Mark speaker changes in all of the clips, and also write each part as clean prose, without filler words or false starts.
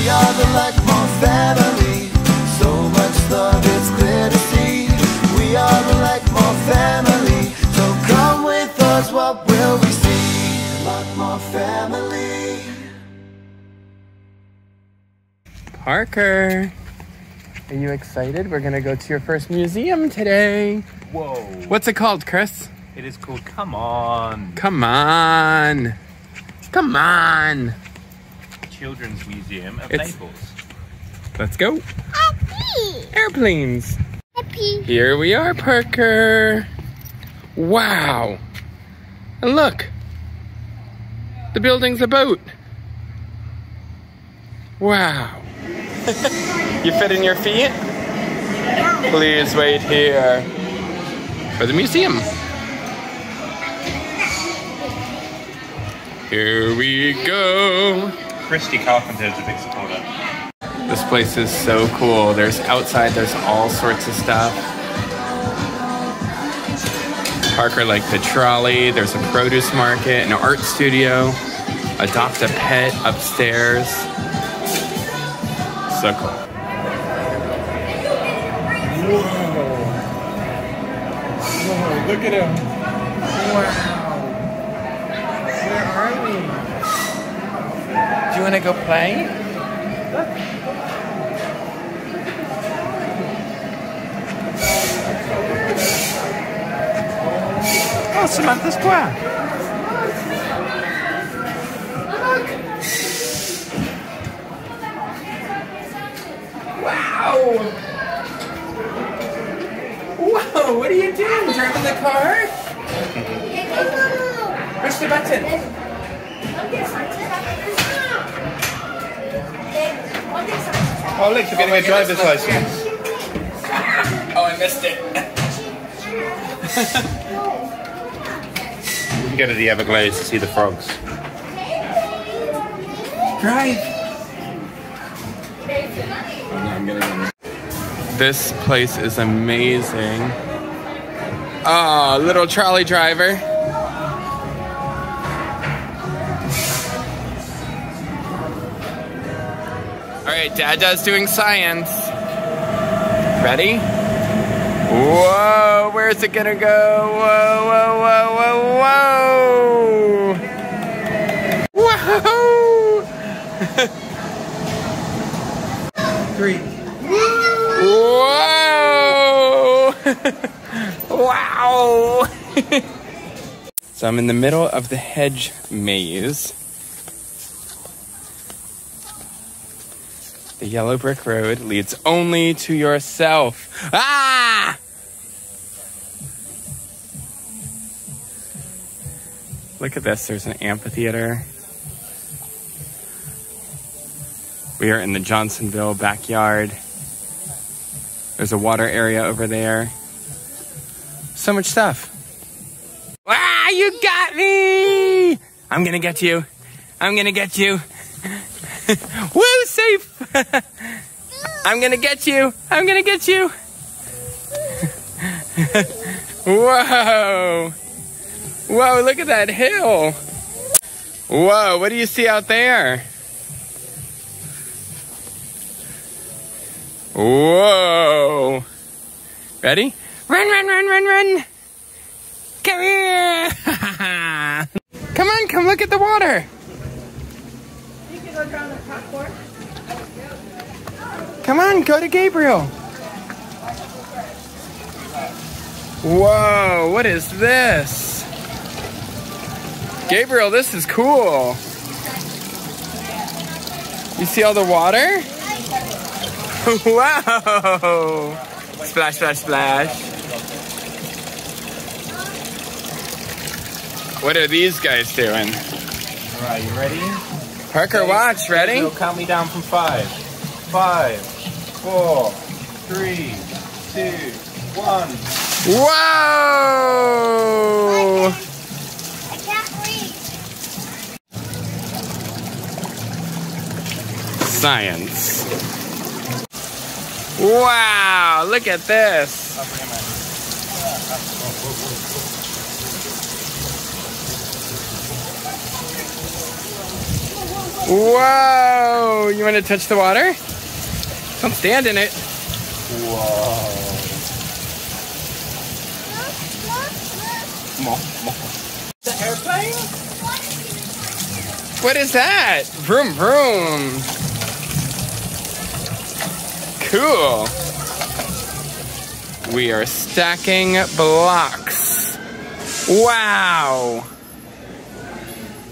Speaker 1: We are the Lackmore family. So much love, it's clear to see. We are the Lackmore family. So come with us, what will we see? Lackmore family.
Speaker 2: Parker, are you excited? We're gonna go to your first museum today.
Speaker 3: Whoa.
Speaker 2: What's it called, Chris?
Speaker 3: It is called Come On.
Speaker 2: Come on. Come on.
Speaker 3: Children's Museum of Naples.
Speaker 2: Let's go.
Speaker 4: Happy.
Speaker 2: Airplanes.
Speaker 4: Happy.
Speaker 2: Here we are, Parker. Wow. And look. The building's a boat. Wow. You fit in your feet? Please wait here for the museum. Here we go.
Speaker 3: Christy Carpenter is a big supporter.
Speaker 2: This place is so cool. There's outside, there's all sorts of stuff. Parker liked the trolley. There's a produce market, an art studio, adopt a pet upstairs. So cool. Whoa. Whoa, look at him. Wow. Where are we? Do you want to go play? Oh, Samantha Square. Wow! Whoa, what are you doing? Driving the car? Push the button.
Speaker 3: Oh, look, you're getting a driver's license.
Speaker 2: Oh, I missed it.
Speaker 3: We can go to the Everglades to see the frogs.
Speaker 2: Drive. This place is amazing. Oh, little trolley driver. All right, Dada's doing science. Ready? Whoa, where's it gonna go? Whoa, whoa, whoa, whoa, whoa! Whoa! 3. Whoa! Wow! So I'm in the middle of the Hedge Maze. The yellow brick road leads only to yourself. Ah! Look at this, there's an amphitheater. We are in the Johnsonville backyard. There's a water area over there. So much stuff. Ah, you got me! I'm gonna get you. I'm gonna get you. Woo, safe! I'm gonna get you. I'm gonna get you. Whoa. Whoa, look at that hill. Whoa, what do you see out there? Whoa. Ready? Run, run, run, run, run. Come here. Come on, come look at the water.
Speaker 4: You can go down the popcorn.
Speaker 2: Come on, go to Gabriel. Whoa, what is this? Gabriel, this is cool. You see all the water? Wow! Splash, splash, splash. What are these guys doing?
Speaker 3: All right, you ready?
Speaker 2: Parker, watch. Ready?
Speaker 3: You'll count me down from 5. 5, 4, 3, 2, 1.
Speaker 2: Whoa!
Speaker 4: I can't reach.
Speaker 2: Science. Wow, look at this. Whoa! You want to touch the water? Don't stand in it.
Speaker 3: Whoa. The airplane?
Speaker 2: What is that? Vroom, vroom. Cool. We are stacking blocks. Wow.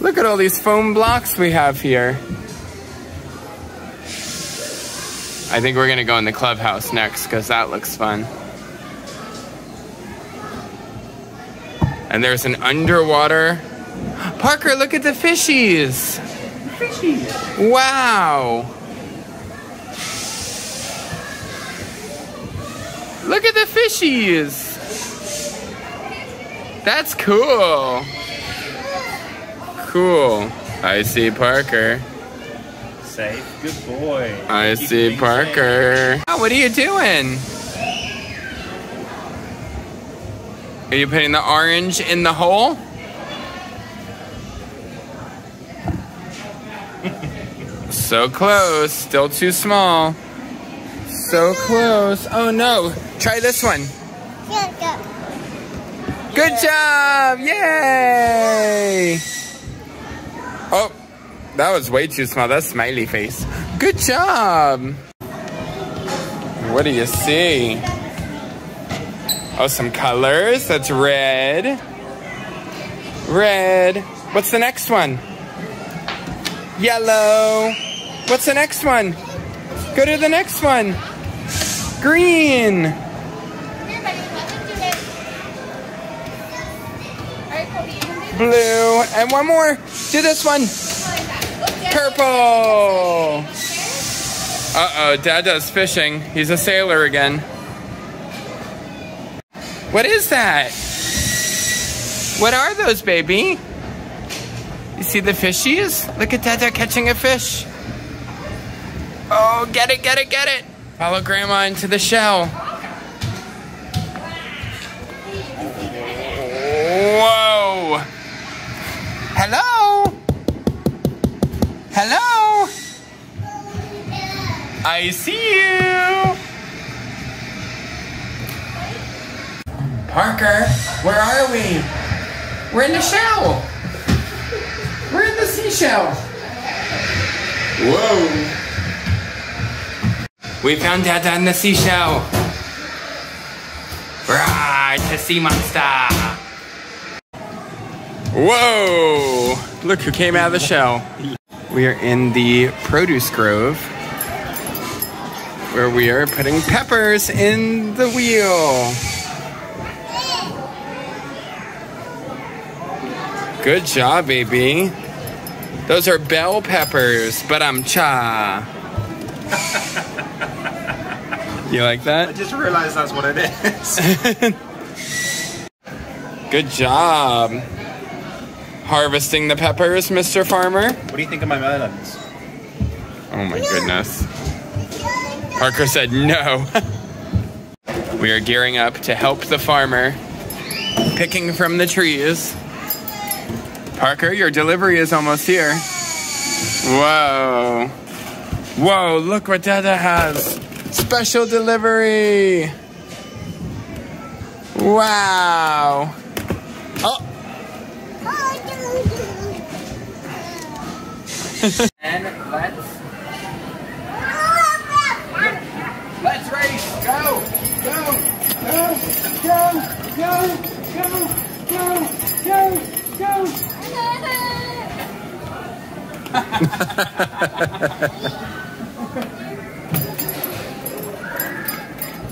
Speaker 2: Look at all these foam blocks we have here. I think we're gonna go in the clubhouse next because that looks fun. And there's an underwater. Parker, look at the fishies.
Speaker 3: Fishies.
Speaker 2: Wow. Look at the fishies. That's cool. Cool. I see Parker.
Speaker 3: Safe. Good boy.
Speaker 2: I see Parker. Oh, what are you doing? Are you putting the orange in the hole? So close. Still too small. So close. Oh no. Try this one. Good job. Yay. Oh, that was way too small. That's smiley face. Good job. What do you see? Oh, some colors. That's red. Red. What's the next one? Yellow. What's the next one? Go to the next one. Green. Blue. And one more. Do this one. Purple. Uh-oh, Dada's fishing. He's a sailor again. What is that? What are those, baby? You see the fishies? Look at Dada catching a fish. Oh, get it, get it, get it. Follow Grandma into the shell. Whoa. Hello? Hello? I see you. Parker, where are we? We're in the shell. We're in the seashell. Whoa. We found Dada in the seashell. Right, the sea monster. Whoa! Look who came out of the shell. We are in the produce grove where we are putting peppers in the wheel. Good job, baby. Those are bell peppers, but I'm cha. You like that?
Speaker 3: I just realized that's what it is.
Speaker 2: Good job. Harvesting the peppers, Mr. Farmer.
Speaker 3: What do you think of my melons?
Speaker 2: Oh my goodness. Parker said no. We are gearing up to help the farmer, picking from the trees. Parker, your delivery is almost here. Whoa. Whoa, look what Dada has. Special delivery. Wow. Oh. And let's race. Go. Go. Go. Go. Go. Go. Go. Go. Go.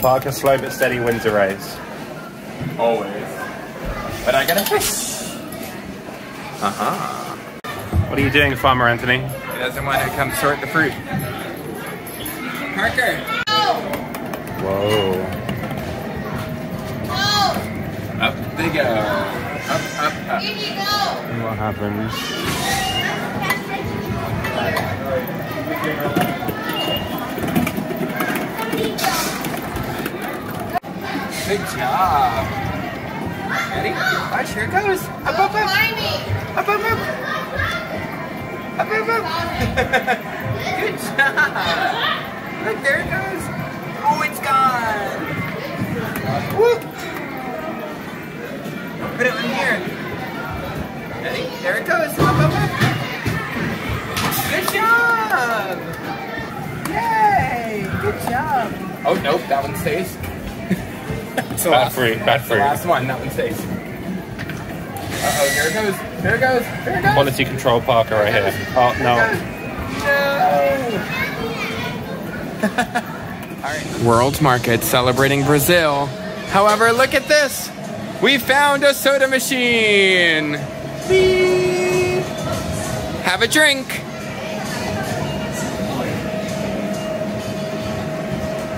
Speaker 3: Parker, slow but steady wins a race.
Speaker 2: Always. But I got a fish. Uh-huh.
Speaker 3: What are you doing, Farmer Anthony?
Speaker 2: He doesn't want to come sort the fruit. Parker.
Speaker 3: Whoa.
Speaker 2: Up they go. Up, up, up.
Speaker 3: What happens?
Speaker 2: Good job. Ready? Watch, here it goes. Up, up, up. Up, up, up. Up, up, up. Good job. Look, there it goes. Oh, it's gone. Whoop. Put it in here. Ready? There it goes. Up, up, up. Good job. Yay. Good job. Oh, nope. That one stays.
Speaker 3: Bad free. Bad free.
Speaker 2: Last one. That one stays. Uh-oh, here it goes. There it goes. There it goes.
Speaker 3: Quality control Parker right here. Oh, no.
Speaker 2: All right. World Market celebrating Brazil. However, look at this. We found a soda machine. Beep. Have a drink.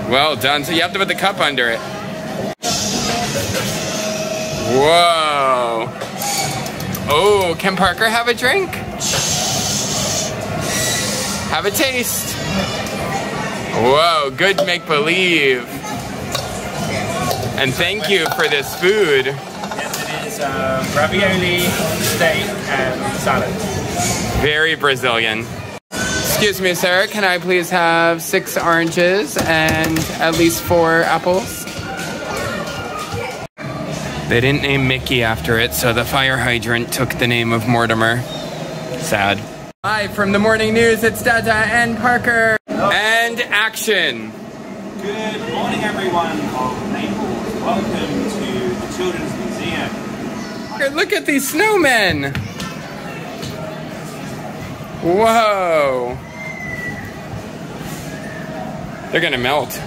Speaker 2: Well done. So you have to put the cup under it. Whoa. Oh, can Parker have a drink? Have a taste. Whoa, good make-believe. And thank you for this food.
Speaker 3: Yes, it is ravioli, steak, and salad.
Speaker 2: Very Brazilian. Excuse me, sir, can I please have 6 oranges and at least 4 apples? They didn't name Mickey after it, so the fire hydrant took the name of Mortimer. Sad. Live from the morning news, it's Dada and Parker. Hello. And action.
Speaker 3: Good morning, everyone of Naples. Welcome to the Childrens Museum.
Speaker 2: Look at these snowmen. Whoa. They're gonna melt.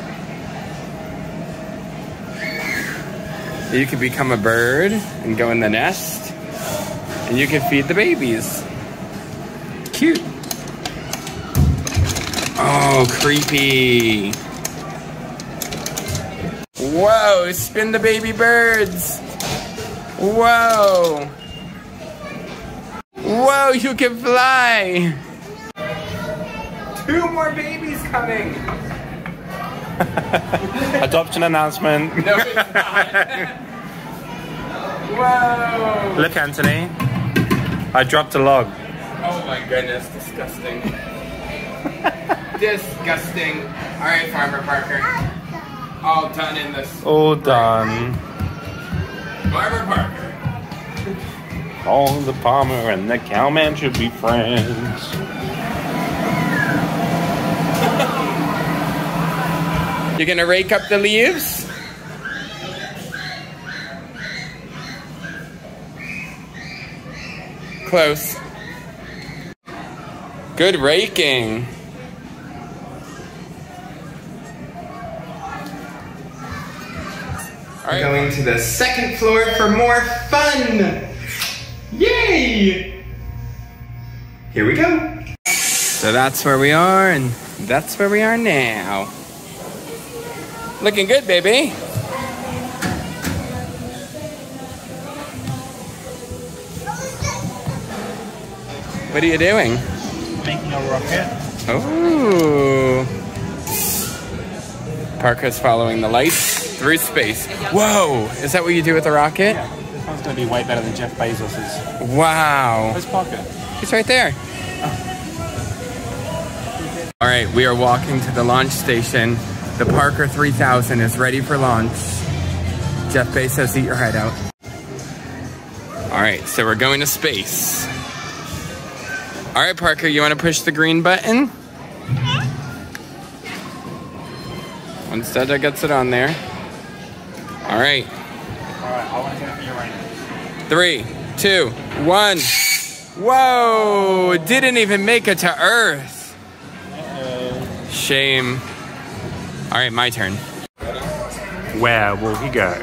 Speaker 2: You could become a bird and go in the nest, and you could feed the babies. Cute. Oh, creepy. Whoa, spin the baby birds. Whoa. Whoa, you can fly. 2 more babies coming.
Speaker 3: Adoption announcement.
Speaker 2: No, it's not. Whoa.
Speaker 3: Look, Anthony. I dropped a log.
Speaker 2: Oh my goodness, disgusting. Disgusting. All right, Farmer Parker. All done in this.
Speaker 3: All done.
Speaker 2: Farmer Parker.
Speaker 3: All the farmer and the cowman should be friends.
Speaker 2: You gonna rake up the leaves? Close. Good raking. All right. Going to the 2nd floor for more fun. Yay! Here we go. So that's where we are, and that's where we are now. Looking good, baby. What are you doing?
Speaker 3: Making a rocket.
Speaker 2: Oh. Parker's following the lights through space. Whoa! Is that what you do with the rocket?
Speaker 3: Yeah, this one's going to be way better than Jeff Bezos's.
Speaker 2: Wow.
Speaker 3: Where's Parker?
Speaker 2: He's right there. All right, we are walking to the launch station. The Parker 3000 is ready for launch. Jeff Bezos, eat your heart out. All right, so we're going to space. All right, Parker, you want to push the green button? Once Dada gets it on there. All right.
Speaker 3: All right, I want to get it for you right now.
Speaker 2: 3, 2, 1. Whoa, didn't even make it to Earth. Shame. All right, my turn.
Speaker 3: Where will he go?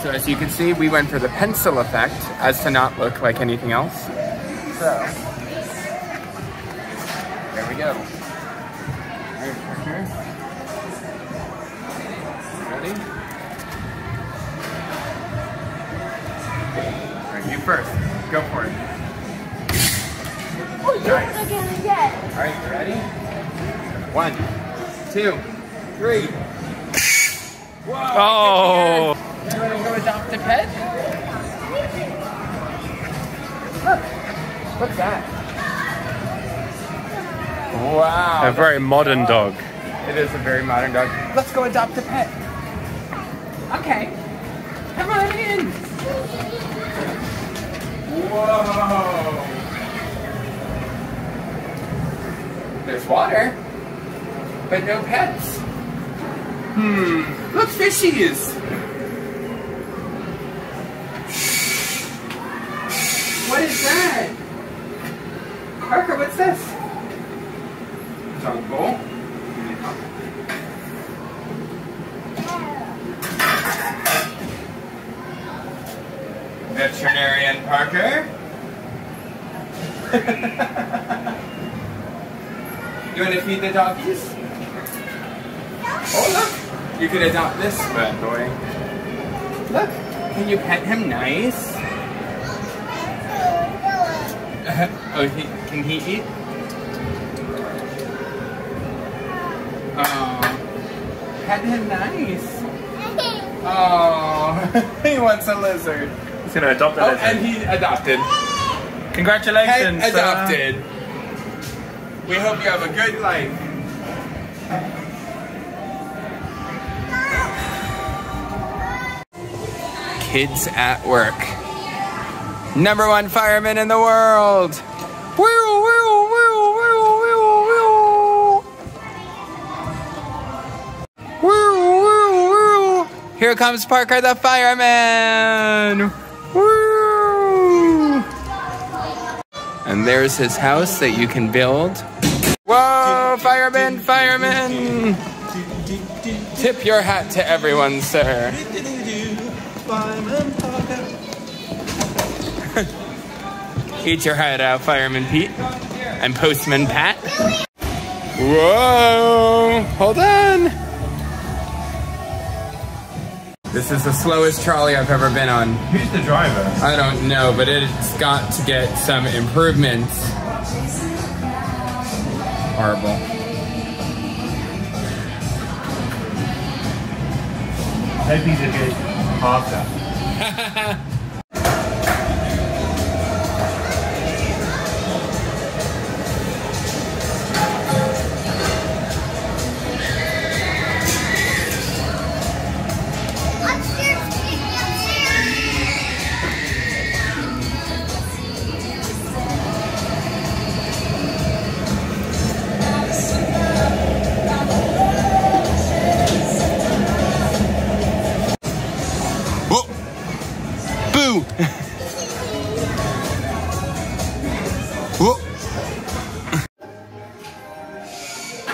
Speaker 2: So as you can see, we went for the pencil effect as to not look like anything else. So, there we go. All right, Parker. Ready? All right, you first. Go for it.
Speaker 4: Oh, nice.
Speaker 2: All right, you ready? 1, 2, 3. Whoa!
Speaker 3: Oh!
Speaker 2: You want to go adopt a pet? Look. What's that? Wow.
Speaker 3: A very modern dog.
Speaker 2: It is a very modern dog. Let's go adopt a pet. Okay. Come on in. Whoa. There's water, but no pets. Look, fishies. What is that? Parker, what's this? Jungle. Veterinarian Parker. You want to feed the doggies? Oh, look. You could adopt this bad boy. Look. Can you pet him nice? Oh, can he eat? Oh. Pet him nice. Oh. He wants a lizard.
Speaker 3: He's going to adopt a lizard.
Speaker 2: And he adopted.
Speaker 3: Congratulations.
Speaker 2: Pet adopted. We hope you have a good life. Kids at work. #1 fireman in the world. Woo, woo, woo, woo, woo, woo. Woo, woo, woo. Here comes Parker the fireman. Woo. And there's his house that you can build. Whoa, fireman, fireman. Tip your hat to everyone, sir. Eat your heart out, Fireman Pete and Postman Pat. Whoa, hold on. This is the slowest trolley I've ever been on.
Speaker 3: Who's the driver?
Speaker 2: I don't know, but it's got to get some improvements. Horrible.
Speaker 3: Maybe he's a bit harder.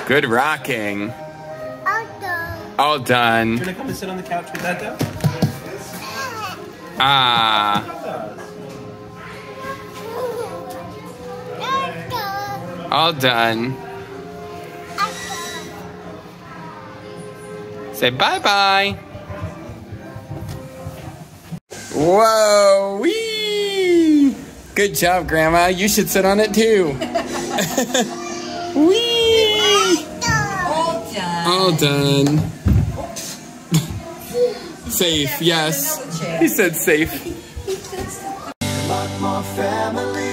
Speaker 2: Good rocking.
Speaker 4: All done.
Speaker 2: All done.
Speaker 3: Do you want to come and sit on the couch with Dad, Dad?
Speaker 2: Ah. All done. Say bye-bye. Whoa, wee! Good job, Grandma. You should sit on it too. Wee! All done. Safe, yes. He said safe.
Speaker 1: A lot more family.